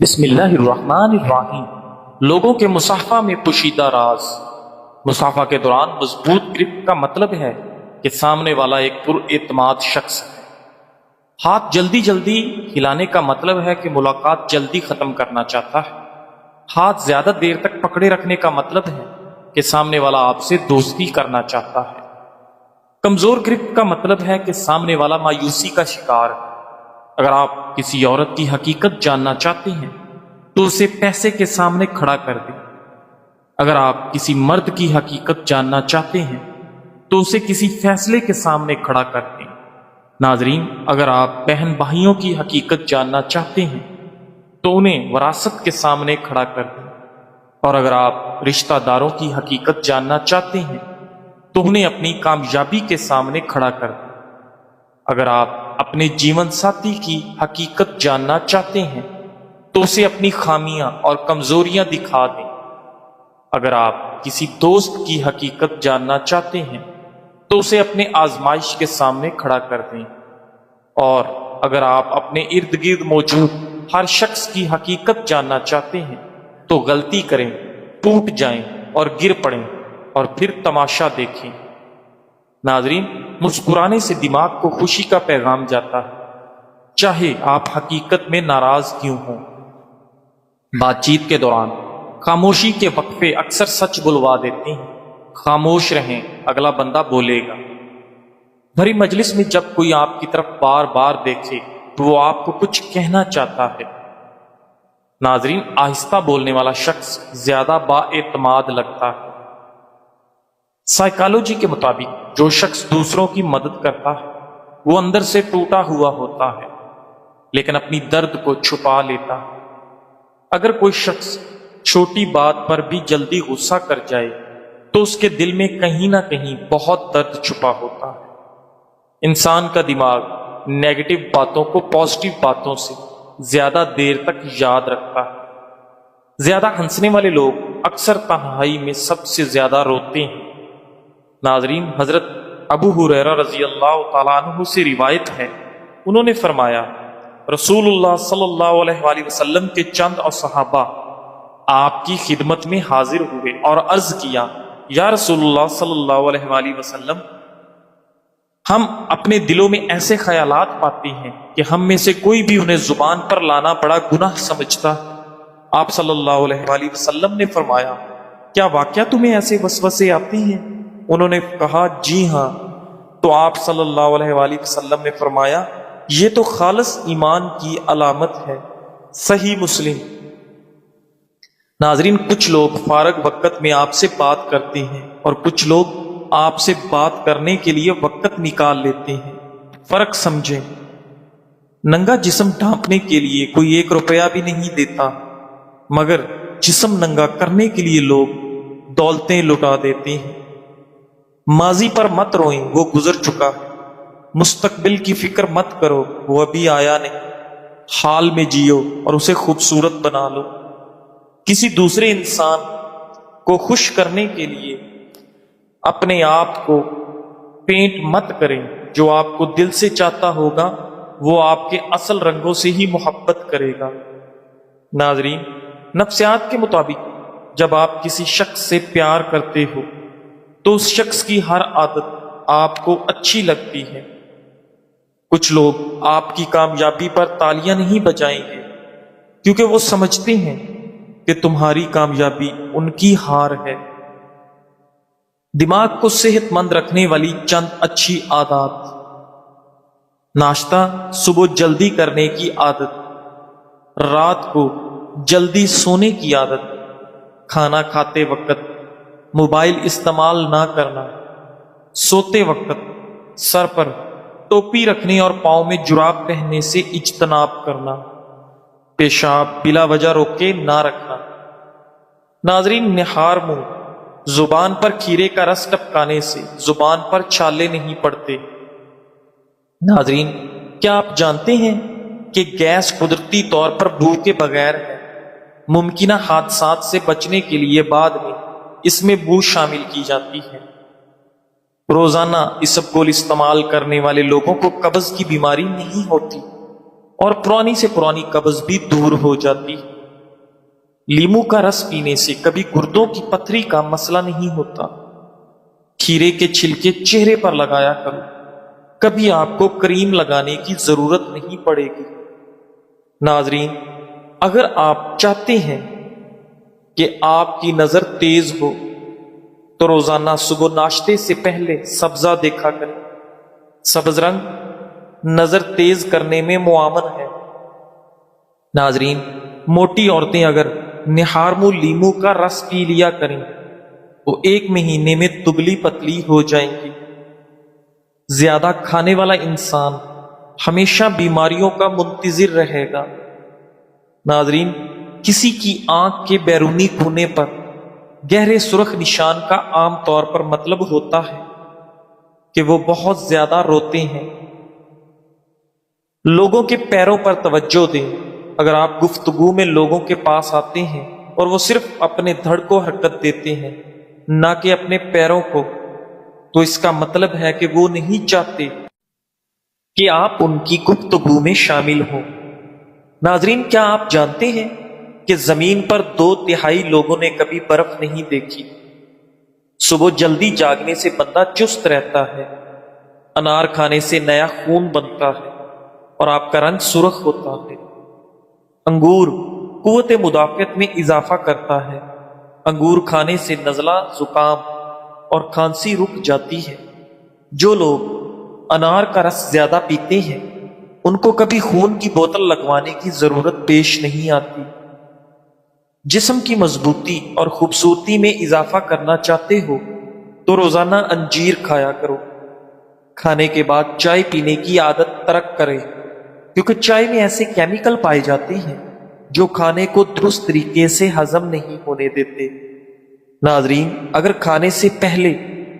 بسم اللہ الرحمن الرحیم۔ لوگوں کے مصافحہ میں پوشیدہ راز۔ مصافحہ کے دوران مضبوط گرفت کا مطلب ہے کہ سامنے والا ایک پر اعتماد شخص ہے۔ ہاتھ جلدی جلدی ہلانے کا مطلب ہے کہ ملاقات جلدی ختم کرنا چاہتا ہے۔ ہاتھ زیادہ دیر تک پکڑے رکھنے کا مطلب ہے کہ سامنے والا آپ سے دوستی کرنا چاہتا ہے۔ کمزور گرفت کا مطلب ہے کہ سامنے والا مایوسی کا شکار ہے۔ اگر آپ کسی عورت کی حقیقت جاننا چاہتے ہیں تو اسے پیسے کے سامنے کھڑا کر دیں۔ اگر آپ کسی مرد کی حقیقت جاننا چاہتے ہیں تو اسے کسی فیصلے کے سامنے کھڑا کر دیں۔ ناظرین، اگر آپ بہن بھائیوں کی حقیقت جاننا چاہتے ہیں تو انہیں وراثت کے سامنے کھڑا کر دیں، اور اگر آپ رشتہ داروں کی حقیقت جاننا چاہتے ہیں تو انہیں اپنی کامیابی کے سامنے کھڑا کر دیں۔ اگر آپ اپنے جیون ساتھی کی حقیقت جاننا چاہتے ہیں تو اسے اپنی خامیاں اور کمزوریاں دکھا دیں۔ اگر آپ کسی دوست کی حقیقت جاننا چاہتے ہیں تو اسے اپنے آزمائش کے سامنے کھڑا کر دیں، اور اگر آپ اپنے ارد گرد موجود ہر شخص کی حقیقت جاننا چاہتے ہیں تو غلطی کریں، ٹوٹ جائیں اور گر پڑیں، اور پھر تماشا دیکھیں۔ ناظرین، مسکرانے سے دماغ کو خوشی کا پیغام جاتا ہے، چاہے آپ حقیقت میں ناراض کیوں ہوں۔ بات چیت کے دوران خاموشی کے وقفے اکثر سچ بلوا دیتے ہیں۔ خاموش رہیں، اگلا بندہ بولے گا۔ بھری مجلس میں جب کوئی آپ کی طرف بار بار دیکھے تو وہ آپ کو کچھ کہنا چاہتا ہے۔ ناظرین، آہستہ بولنے والا شخص زیادہ با اعتماد لگتا ہے۔ سائیکالوجی کے مطابق جو شخص دوسروں کی مدد کرتا ہے وہ اندر سے ٹوٹا ہوا ہوتا ہے، لیکن اپنی درد کو چھپا لیتا ہے۔ اگر کوئی شخص چھوٹی بات پر بھی جلدی غصہ کر جائے تو اس کے دل میں کہیں نہ کہیں بہت درد چھپا ہوتا ہے۔ انسان کا دماغ نیگیٹو باتوں کو پازیٹو باتوں سے زیادہ دیر تک یاد رکھتا ہے۔ زیادہ ہنسنے والے لوگ اکثر تنہائی میں سب سے زیادہ روتے ہیں۔ ناظرین، حضرت ابو ہریرہ رضی اللہ تعالیٰ عنہ سے روایت ہے، انہوں نے فرمایا، رسول اللہ صلی اللہ علیہ وآلہ وسلم کے چند اور صحابہ آپ کی خدمت میں حاضر ہوئے اور عرض کیا، یا رسول اللہ صلی اللہ علیہ وآلہ وسلم، ہم اپنے دلوں میں ایسے خیالات پاتے ہیں کہ ہم میں سے کوئی بھی انہیں زبان پر لانا بڑا گناہ سمجھتا ہے۔ آپ صلی اللہ علیہ وآلہ وسلم نے فرمایا، کیا واقعہ تمہیں ایسے وسوسے آتے ہیں؟ انہوں نے کہا، جی ہاں۔ تو آپ صلی اللہ علیہ وآلہ وسلم نے فرمایا، یہ تو خالص ایمان کی علامت ہے۔ صحیح مسلم۔ ناظرین، کچھ لوگ فارغ وقت میں آپ سے بات کرتے ہیں اور کچھ لوگ آپ سے بات کرنے کے لیے وقت نکال لیتے ہیں۔ فرق سمجھیں۔ ننگا جسم ڈھانپنے کے لیے کوئی 1 روپیہ بھی نہیں دیتا، مگر جسم ننگا کرنے کے لیے لوگ دولتیں لٹا دیتے ہیں۔ ماضی پر مت روئیں، وہ گزر چکا ہے۔ مستقبل کی فکر مت کرو، وہ ابھی آیا نہیں۔ حال میں جیو اور اسے خوبصورت بنا لو۔ کسی دوسرے انسان کو خوش کرنے کے لیے اپنے آپ کو پینٹ مت کریں۔ جو آپ کو دل سے چاہتا ہوگا وہ آپ کے اصل رنگوں سے ہی محبت کرے گا۔ ناظرین، نفسیات کے مطابق جب آپ کسی شخص سے پیار کرتے ہو تو اس شخص کی ہر عادت آپ کو اچھی لگتی ہے۔ کچھ لوگ آپ کی کامیابی پر تالیاں نہیں بجائیں گے کیونکہ وہ سمجھتے ہیں کہ تمہاری کامیابی ان کی ہار ہے۔ دماغ کو صحت مند رکھنے والی چند اچھی عادات: ناشتہ صبح جلدی کرنے کی عادت، رات کو جلدی سونے کی عادت، کھانا کھاتے وقت موبائل استعمال نہ کرنا، سوتے وقت سر پر ٹوپی رکھنے اور پاؤں میں جراب پہننے سے اجتناب کرنا، پیشاب بلا وجہ روکے نہ رکھنا۔ ناظرین، نہار منہ زبان پر کھیرے کا رس ٹپکانے سے زبان پر چھالے نہیں پڑتے۔ ناظرین، کیا آپ جانتے ہیں کہ گیس قدرتی طور پر بو کے بغیر ہے؟ ممکنہ حادثات سے بچنے کے لیے بعد میں اس میں بو شامل کی جاتی ہے۔ روزانہ اسبگول استعمال کرنے والے لوگوں کو قبض کی بیماری نہیں ہوتی، اور پرانی سے پرانی قبض بھی دور ہو جاتی ہے۔ لیمو کا رس پینے سے کبھی گردوں کی پتھری کا مسئلہ نہیں ہوتا۔ کھیرے کے چھلکے چہرے پر لگایا کرو، کبھی آپ کو کریم لگانے کی ضرورت نہیں پڑے گی۔ ناظرین، اگر آپ چاہتے ہیں کہ آپ کی نظر تیز ہو تو روزانہ صبح ناشتے سے پہلے سبزہ دیکھا کریں۔ سبز رنگ نظر تیز کرنے میں معاون ہے۔ ناظرین، موٹی عورتیں اگر نہارمو لیمو کا رس پی لیا کریں وہ 1 مہینے میں دبلی پتلی ہو جائیں گی۔ زیادہ کھانے والا انسان ہمیشہ بیماریوں کا منتظر رہے گا۔ ناظرین، کسی کی آنکھ کے بیرونی کونے پر گہرے سرخ نشان کا عام طور پر مطلب ہوتا ہے کہ وہ بہت زیادہ روتے ہیں۔ لوگوں کے پیروں پر توجہ دیں۔ اگر آپ گفتگو میں لوگوں کے پاس آتے ہیں اور وہ صرف اپنے دھڑ کو حرکت دیتے ہیں نہ کہ اپنے پیروں کو، تو اس کا مطلب ہے کہ وہ نہیں چاہتے کہ آپ ان کی گفتگو میں شامل ہوں۔ ناظرین، کیا آپ جانتے ہیں کہ زمین پر 2/3 لوگوں نے کبھی برف نہیں دیکھی؟ صبح جلدی جاگنے سے بندہ چست رہتا ہے، انار کھانے سے نیا خون بنتا ہے اور آپ کا رنگ سرخ ہوتا ہے۔ انگور قوت مدافعت میں اضافہ کرتا ہے۔ انگور کھانے سے نزلہ، زکام اور کھانسی رک جاتی ہے۔ جو لوگ انار کا رس زیادہ پیتے ہیں ان کو کبھی خون کی بوتل لگوانے کی ضرورت پیش نہیں آتی۔ جسم کی مضبوطی اور خوبصورتی میں اضافہ کرنا چاہتے ہو تو روزانہ انجیر کھایا کرو۔ کھانے کے بعد چائے پینے کی عادت ترک کرے، کیونکہ چائے میں ایسے کیمیکل پائے جاتے ہیں جو کھانے کو درست طریقے سے ہضم نہیں ہونے دیتے۔ ناظرین، اگر کھانے سے پہلے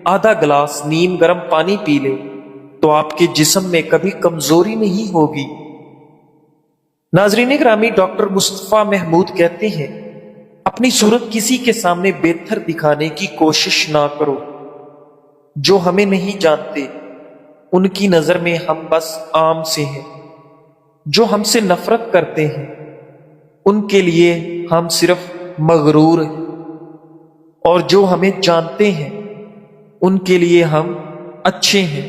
آدھا گلاس نیم گرم پانی پی لیں تو آپ کے جسم میں کبھی کمزوری نہیں ہوگی۔ ناظرین گرامی، ڈاکٹر مصطفیٰ محمود کہتے ہیں، اپنی صورت کسی کے سامنے بہتر دکھانے کی کوشش نہ کرو۔ جو ہمیں نہیں جانتے ان کی نظر میں ہم بس عام سے ہیں۔ جو ہم سے نفرت کرتے ہیں ان کے لیے ہم صرف مغرور ہیں، اور جو ہمیں جانتے ہیں ان کے لیے ہم اچھے ہیں،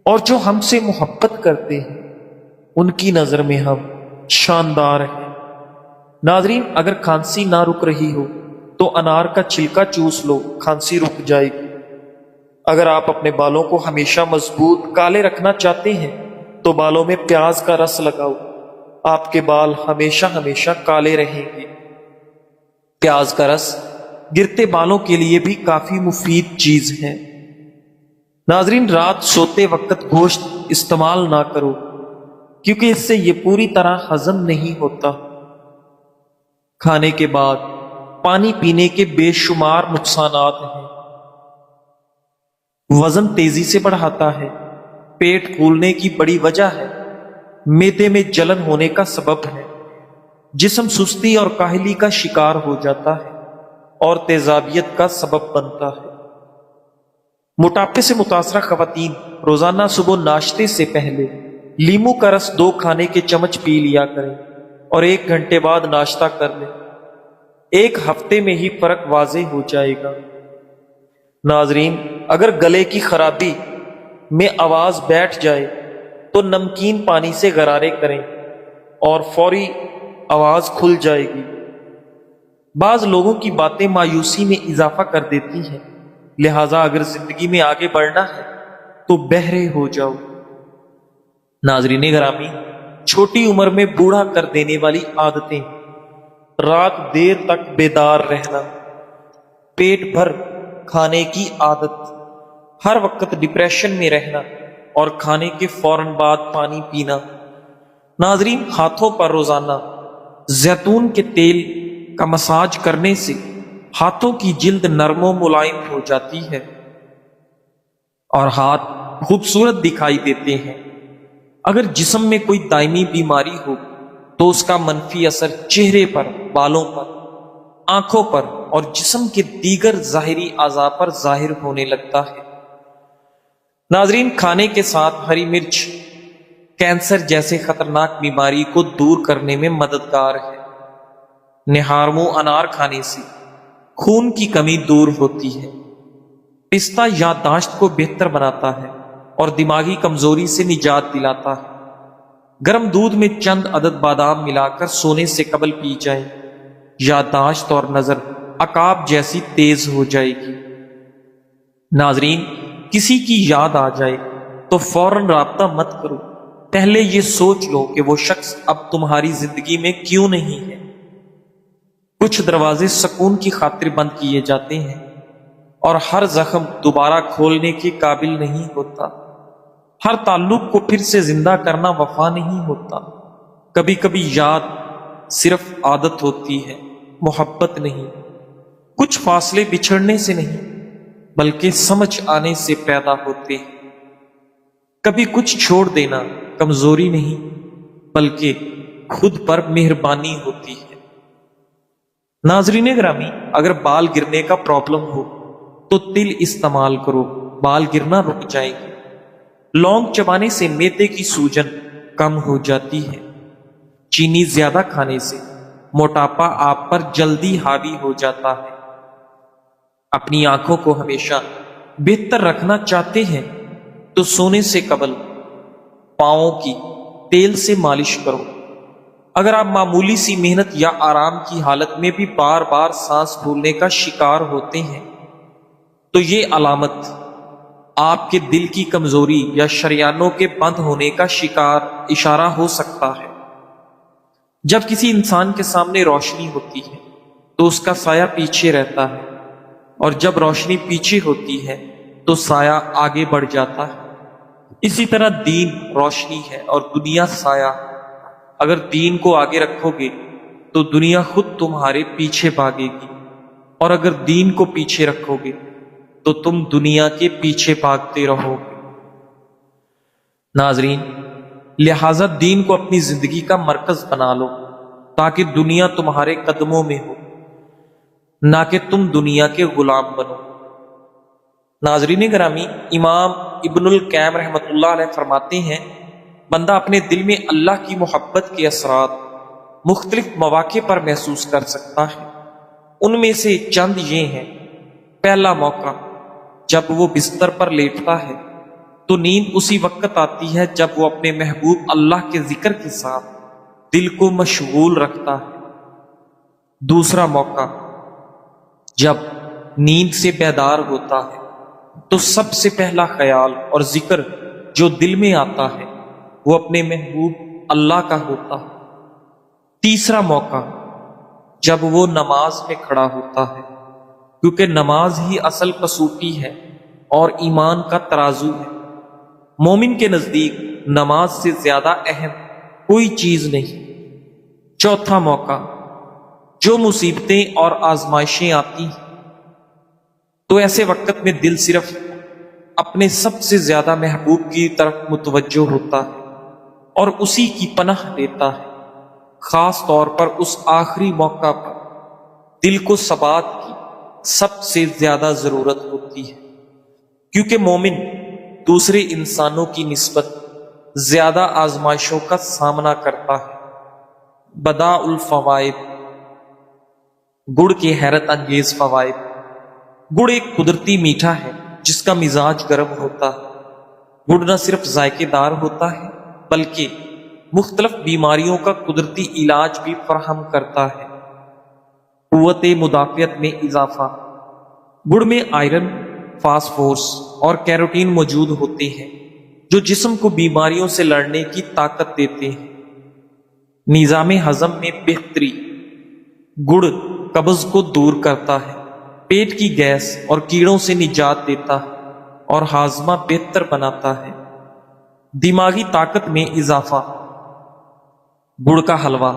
اور جو ہم سے محبت کرتے ہیں ان کی نظر میں ہم شاندار ہیں۔ ناظرین، اگر کھانسی نہ رک رہی ہو تو انار کا چھلکا چوس لو، کھانسی رک جائے گی۔ اگر آپ اپنے بالوں کو ہمیشہ مضبوط کالے رکھنا چاہتے ہیں تو بالوں میں پیاز کا رس لگاؤ، آپ کے بال ہمیشہ کالے رہیں گے۔ پیاز کا رس گرتے بالوں کے لیے بھی کافی مفید چیز ہے۔ ناظرین، رات سوتے وقت گوشت استعمال نہ کرو، کیونکہ اس سے یہ پوری طرح ہضم نہیں ہوتا۔ کھانے کے بعد پانی پینے کے بے شمار نقصانات ہیں۔ وزن تیزی سے بڑھاتا ہے، پیٹ پھولنے کی بڑی وجہ ہے، معدے میں جلن ہونے کا سبب ہے، جسم سستی اور کاہلی کا شکار ہو جاتا ہے اور تیزابیت کا سبب بنتا ہے۔ موٹاپے سے متاثرہ خواتین روزانہ صبح ناشتے سے پہلے لیمو کا رس 2 کھانے کے چمچ پی لیا کریں اور 1 گھنٹے بعد ناشتہ کر لیں۔ 1 ہفتے میں ہی فرق واضح ہو جائے گا۔ ناظرین، اگر گلے کی خرابی میں آواز بیٹھ جائے تو نمکین پانی سے غرارے کریں اور فوری آواز کھل جائے گی۔ بعض لوگوں کی باتیں مایوسی میں اضافہ کر دیتی ہیں، لہذا اگر زندگی میں آگے بڑھنا ہے تو بہرے ہو جاؤ۔ ناظرین گرامی، چھوٹی عمر میں بوڑھا کر دینے والی عادتیں: رات دیر تک بیدار رہنا، پیٹ بھر کھانے کی عادت، ہر وقت ڈپریشن میں رہنا اور کھانے کے فوراً بعد پانی پینا۔ ناظرین، ہاتھوں پر روزانہ زیتون کے تیل کا مساج کرنے سے ہاتھوں کی جلد نرم و ملائم ہو جاتی ہے اور ہاتھ خوبصورت دکھائی دیتے ہیں۔ اگر جسم میں کوئی دائمی بیماری ہو تو اس کا منفی اثر چہرے پر، بالوں پر، آنکھوں پر اور جسم کے دیگر ظاہری اعضاء پر ظاہر ہونے لگتا ہے۔ ناظرین، کھانے کے ساتھ ہری مرچ کینسر جیسے خطرناک بیماری کو دور کرنے میں مددگار ہے۔ نہارمو انار کھانے سے خون کی کمی دور ہوتی ہے۔ پستہ یادداشت کو بہتر بناتا ہے اور دماغی کمزوری سے نجات دلاتا ہے۔ گرم دودھ میں چند عدد بادام ملا کر سونے سے قبل پی جائے، یادداشت اور نظر عقاب جیسی تیز ہو جائے گی۔ ناظرین، کسی کی یاد آ جائے تو فوراً رابطہ مت کرو، پہلے یہ سوچ لو کہ وہ شخص اب تمہاری زندگی میں کیوں نہیں ہے۔ کچھ دروازے سکون کی خاطر بند کیے جاتے ہیں اور ہر زخم دوبارہ کھولنے کے قابل نہیں ہوتا۔ ہر تعلق کو پھر سے زندہ کرنا وفا نہیں ہوتا۔ کبھی کبھی یاد صرف عادت ہوتی ہے، محبت نہیں۔ کچھ فاصلے بچھڑنے سے نہیں بلکہ سمجھ آنے سے پیدا ہوتے ہیں۔ کبھی کچھ چھوڑ دینا کمزوری نہیں بلکہ خود پر مہربانی ہوتی ہے۔ ناظرین گرامی، اگر بال گرنے کا پرابلم ہو تو تل استعمال کرو، بال گرنا رک جائیں گے۔ لونگ چبانے سے معدے کی سوجن کم ہو جاتی ہے۔ چینی زیادہ کھانے سے موٹاپا آپ پر جلدی حاوی ہو جاتا ہے۔ اپنی آنکھوں کو ہمیشہ بہتر رکھنا چاہتے ہیں تو سونے سے قبل پاؤں کی تیل سے مالش کرو۔ اگر آپ معمولی سی محنت یا آرام کی حالت میں بھی بار بار سانس پھولنے کا شکار ہوتے ہیں تو یہ علامت آپ کے دل کی کمزوری یا شریانوں کے بند ہونے کا اشارہ ہو سکتا ہے۔ جب کسی انسان کے سامنے روشنی ہوتی ہے تو اس کا سایہ پیچھے رہتا ہے، اور جب روشنی پیچھے ہوتی ہے تو سایہ آگے بڑھ جاتا ہے۔ اسی طرح دین روشنی ہے اور دنیا سایہ۔ اگر دین کو آگے رکھو گے تو دنیا خود تمہارے پیچھے بھاگے گی، اور اگر دین کو پیچھے رکھو گے تو تم دنیا کے پیچھے بھاگتے رہو گے۔ ناظرین، لہذا دین کو اپنی زندگی کا مرکز بنا لو تاکہ دنیا تمہارے قدموں میں ہو، نہ کہ تم دنیا کے غلام بنو۔ ناظرین گرامی، امام ابن القیم رحمۃ اللہ علیہ فرماتے ہیں، بندہ اپنے دل میں اللہ کی محبت کے اثرات مختلف مواقع پر محسوس کر سکتا ہے۔ ان میں سے چند یہ ہیں۔ پہلا موقع، جب وہ بستر پر لیٹتا ہے تو نیند اسی وقت آتی ہے جب وہ اپنے محبوب اللہ کے ذکر کے ساتھ دل کو مشغول رکھتا ہے۔ دوسرا موقع، جب نیند سے بیدار ہوتا ہے تو سب سے پہلا خیال اور ذکر جو دل میں آتا ہے وہ اپنے محبوب اللہ کا ہوتا ہے۔ تیسرا موقع، جب وہ نماز میں کھڑا ہوتا ہے، کیونکہ نماز ہی اصل کسوٹی ہے اور ایمان کا ترازو ہے۔ مومن کے نزدیک نماز سے زیادہ اہم کوئی چیز نہیں۔ چوتھا موقع، جو مصیبتیں اور آزمائشیں آتی ہیں تو ایسے وقت میں دل صرف اپنے سب سے زیادہ محبوب کی طرف متوجہ ہوتا ہے اور اسی کی پناہ لیتا ہے۔ خاص طور پر اس آخری موقع پر دل کو ثبات کی سب سے زیادہ ضرورت ہوتی ہے، کیونکہ مومن دوسرے انسانوں کی نسبت زیادہ آزمائشوں کا سامنا کرتا ہے۔ بداء الفوائد، گڑ کے حیرت انگیز فوائد۔ گڑ ایک قدرتی میٹھا ہے جس کا مزاج گرم ہوتا ہے۔ گڑ نہ صرف ذائقے دار ہوتا ہے بلکہ مختلف بیماریوں کا قدرتی علاج بھی فراہم کرتا ہے۔ قوت مدافعت میں اضافہ۔ گڑ میں آئرن، فاسفورس اور کیروٹین موجود ہوتے ہیں جو جسم کو بیماریوں سے لڑنے کی طاقت دیتے ہیں۔ نظام ہضم میں بہتری۔ گڑ قبض کو دور کرتا ہے، پیٹ کی گیس اور کیڑوں سے نجات دیتا ہے اور ہاضمہ بہتر بناتا ہے۔ دماغی طاقت میں اضافہ۔ گڑ کا حلوہ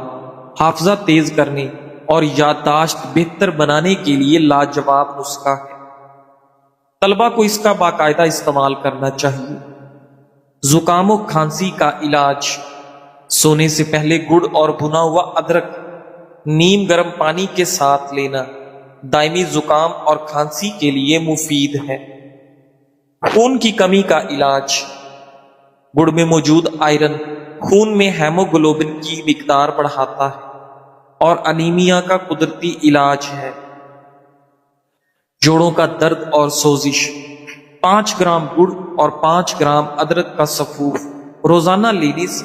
حافظہ تیز کرنے اور یادداشت بہتر بنانے کے لیے لاجواب نسخہ ہے۔ طلبہ کو اس کا باقاعدہ استعمال کرنا چاہیے۔ زکام و کھانسی کا علاج۔ سونے سے پہلے گڑ اور بھنا ہوا ادرک نیم گرم پانی کے ساتھ لینا دائمی زکام اور کھانسی کے لیے مفید ہے۔ خون کی کمی کا علاج۔ گڑ میں موجود آئرن خون میں ہیموگلوبن کی مقدار بڑھاتا ہے اور انیمیا کا قدرتی علاج ہے۔ جوڑوں کا درد اور سوزش، 5 گرام گڑ اور 5 گرام ادرک کا سفوف روزانہ لینے سے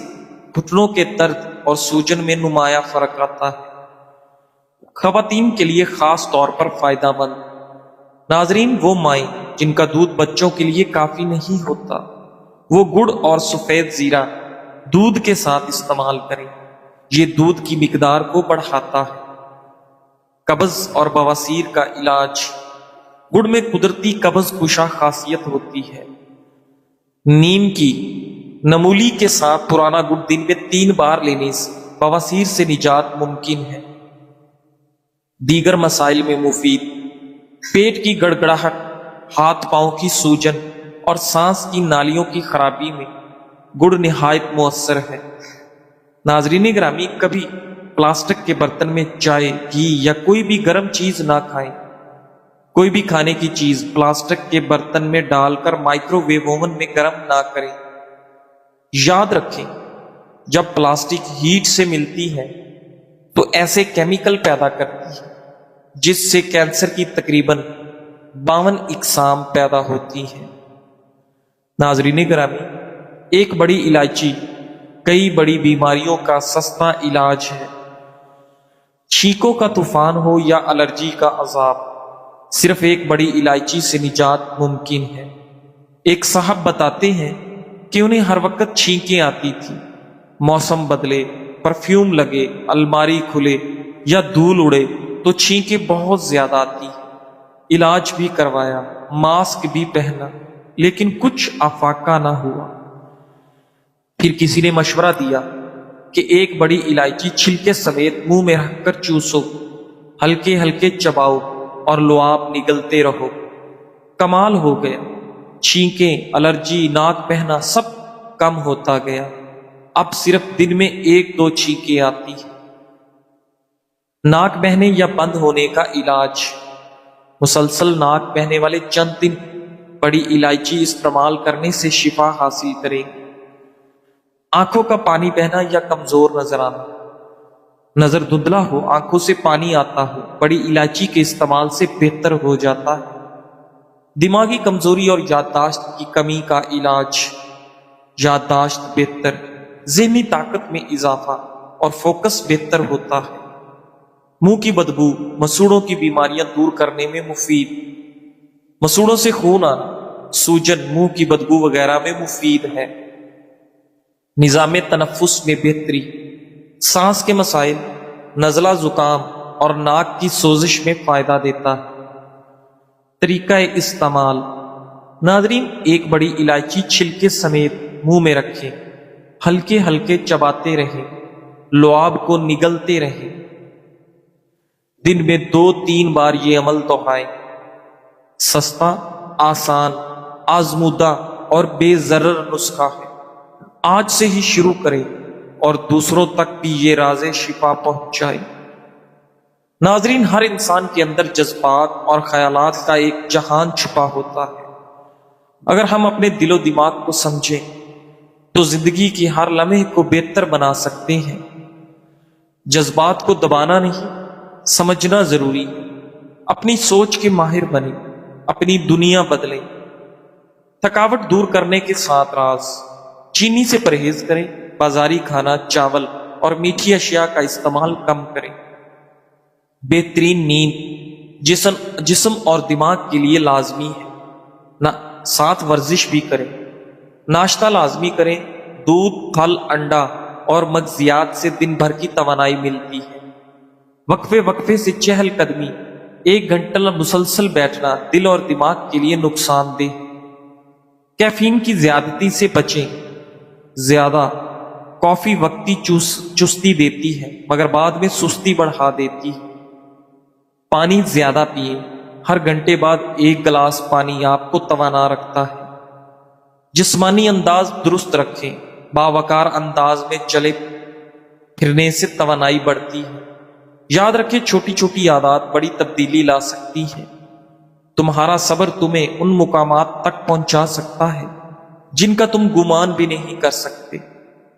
گھٹنوں کے درد اور سوجن میں نمایاں فرق آتا ہے۔ خواتین کے لیے خاص طور پر فائدہ مند۔ ناظرین، وہ مائیں جن کا دودھ بچوں کے لیے کافی نہیں ہوتا، وہ گڑ اور سفید زیرہ دودھ کے ساتھ استعمال کریں۔ یہ دودھ کی مقدار کو بڑھاتا ہے۔ قبض اور بواسیر کا علاج، گڑ میں قدرتی قبض کشا خاصیت ہوتی ہے۔ نیم کی نمولی کے ساتھ پرانا گڑ دن میں 3 بار لینے سے بواسیر سے نجات ممکن ہے۔ دیگر مسائل میں مفید، پیٹ کی گڑگڑاہٹ، ہاتھ پاؤں کی سوجن اور سانس کی نالیوں کی خرابی میں گڑ نہایت مؤثر ہے۔ ناظرین گرامی، کبھی پلاسٹک کے برتن میں چائے، گھی یا کوئی بھی گرم چیز نہ کھائیں۔ کوئی بھی کھانے کی چیز پلاسٹک کے برتن میں ڈال کر مائکرو ویو اوون میں گرم نہ کریں۔ یاد رکھیں، جب پلاسٹک ہیٹ سے ملتی ہے تو ایسے کیمیکل پیدا کرتی ہے جس سے کینسر کی تقریباً 52 اقسام پیدا ہوتی ہیں۔ ناظرین گرامی، ایک بڑی الائچی کئی بڑی بیماریوں کا سستا علاج ہے۔ چھینکوں کا طوفان ہو یا الرجی کا عذاب، صرف ایک بڑی الائچی سے نجات ممکن ہے۔ ایک صاحب بتاتے ہیں کہ انہیں ہر وقت چھینکیں آتی تھی۔ موسم بدلے، پرفیوم لگے، الماری کھلے یا دھول اڑے تو چھینکیں بہت زیادہ آتی۔ علاج بھی کروایا، ماسک بھی پہنا، لیکن کچھ افاقہ نہ ہوا۔ پھر کسی نے مشورہ دیا کہ ایک بڑی الائچی چھلکے سمیت منہ میں رکھ کر چوسو، ہلکے ہلکے چباؤ اور لعاب نگلتے رہو۔ کمال ہو گیا، چھینکیں، الرجی، ناک بہنا سب کم ہوتا گیا۔ اب صرف دن میں 1-2 چھینکیں آتی ہیں۔ ناک بہنے یا بند ہونے کا علاج، مسلسل ناک بہنے والے چند دن بڑی الائچی استعمال کرنے سے شفا حاصل کریں۔ آنکھوں کا پانی بہنا یا کمزور نظر آنا، نظر دھندلا ہو، آنکھوں سے پانی آتا ہو، بڑی الائچی کے استعمال سے بہتر ہو جاتا ہے۔ دماغی کمزوری اور یادداشت کی کمی کا علاج، یادداشت بہتر، ذہنی طاقت میں اضافہ اور فوکس بہتر ہوتا ہے۔ منہ کی بدبو، مسوڑوں کی بیماریاں دور کرنے میں مفید، مسوڑوں سے خون آنا، سوجن، منہ کی بدبو وغیرہ میں مفید ہے۔ نظام تنفس میں بہتری، سانس کے مسائل، نزلہ زکام اور ناک کی سوزش میں فائدہ دیتا ہے۔ طریقہ استعمال، ناظرین، ایک بڑی الائچی چھلکے سمیت منہ میں رکھیں، ہلکے ہلکے چباتے رہیں، لعاب کو نگلتے رہیں۔ دن میں 2-3 بار یہ عمل دہرائیں۔ سستا، آسان، آزمودہ اور بے ضرر نسخہ ہے۔ آج سے ہی شروع کریں اور دوسروں تک بھی یہ راز شفا پہنچائیں۔ ناظرین، ہر انسان کے اندر جذبات اور خیالات کا ایک جہان چھپا ہوتا ہے۔ اگر ہم اپنے دل و دماغ کو سمجھیں تو زندگی کی ہر لمحے کو بہتر بنا سکتے ہیں۔ جذبات کو دبانا نہیں، سمجھنا ضروری ہے۔ اپنی سوچ کے ماہر بنیں، اپنی دنیا بدلیں۔ تھکاوٹ دور کرنے کے 7 راز، چینی سے پرہیز کریں، بازاری کھانا، چاول اور میٹھی اشیاء کا استعمال کم کریں۔ بہترین نیند جسم اور دماغ کے لیے لازمی ہے، ساتھ ورزش بھی کریں۔ ناشتہ لازمی کریں، دودھ، پھل، انڈا اور مغزیات سے دن بھر کی توانائی ملتی ہے۔ وقفے سے چہل قدمی، 1 گھنٹہ مسلسل بیٹھنا دل اور دماغ کے لیے نقصان دہ۔ کیفین کی زیادتی سے بچیں۔ زیادہ کافی وقتی چستی دیتی ہے مگر بعد میں سستی بڑھا دیتی ہے۔ پانی زیادہ پئیں، ہر گھنٹے بعد 1 گلاس پانی آپ کو توانا رکھتا ہے۔ جسمانی انداز درست رکھیں، باوقار انداز میں چلے پھرنے سے توانائی بڑھتی ہے۔ یاد رکھیں، چھوٹی چھوٹی عادات بڑی تبدیلی لا سکتی ہے۔ تمہارا صبر تمہیں ان مقامات تک پہنچا سکتا ہے جن کا تم گمان بھی نہیں کر سکتے۔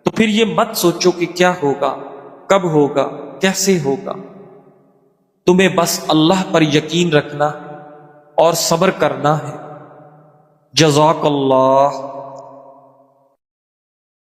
تو پھر یہ مت سوچو کہ کیا ہوگا، کب ہوگا، کیسے ہوگا؟ تمہیں بس اللہ پر یقین رکھنا اور صبر کرنا ہے۔ جزاک اللہ۔